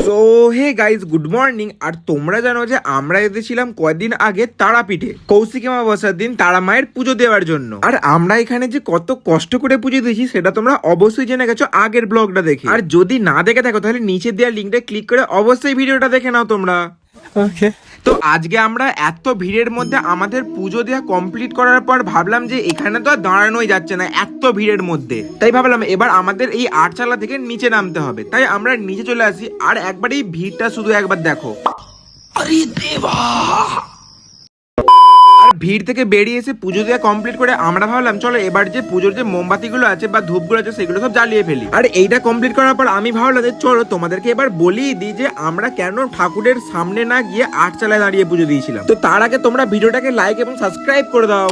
So hey guys good morning. আর তোমরা জানো যে আমরা এসেছিলাম কয়েকদিন আগে তারাপীঠে কৌশিকী অমাবস্যার দিন তারা মায়ের পুজো দেওয়ার জন্য। আর আমরা এখানে যে কত কষ্ট করে পুজো দিয়েছি সেটা তোমরা অবশ্যই জেনে গেছো আগের ব্লগটা দেখে। আর যদি না দেখে থাকো তাহলে নিচে দেওয়া লিঙ্কটা ক্লিক করে অবশ্যই ভিডিওটা দেখে নাও তোমরা। ওকে। তো আজকে আমরা এত ভিড়ের মধ্যে আমাদের পুজো দেওয়া কমপ্লিট করার পর ভাবলাম যে এখানে তো আর দাঁড়ানোই যাচ্ছে না এত ভিড়ের মধ্যে। তাই ভাবলাম এবার আমাদের এই আটচালা থেকে নিচে নামতে হবে। তাই আমরা নিচে চলে আসি। আর একবার এই ভিড়টা শুধু একবার দেখো। আর ভিড় থেকে বেরিয়ে এসে পুজো দেওয়া কমপ্লিট করে আমরা ভাবলাম চলো এবার যে পুজোর যে মোমবাতিগুলো আছে বা ধূপগুলো আছে সেগুলো সব জ্বালিয়ে ফেলি। আর এইটা কমপ্লিট করার পর আমি ভাবলাম যে চলো তোমাদেরকে এবার বলিয়ে দিই যে আমরা কেন ঠাকুরের সামনে না গিয়ে আটচালায় দাঁড়িয়ে পুজো দিয়েছিলাম। তো তার আগে তোমরা ভিডিওটাকে লাইক এবং সাবস্ক্রাইব করে দাও।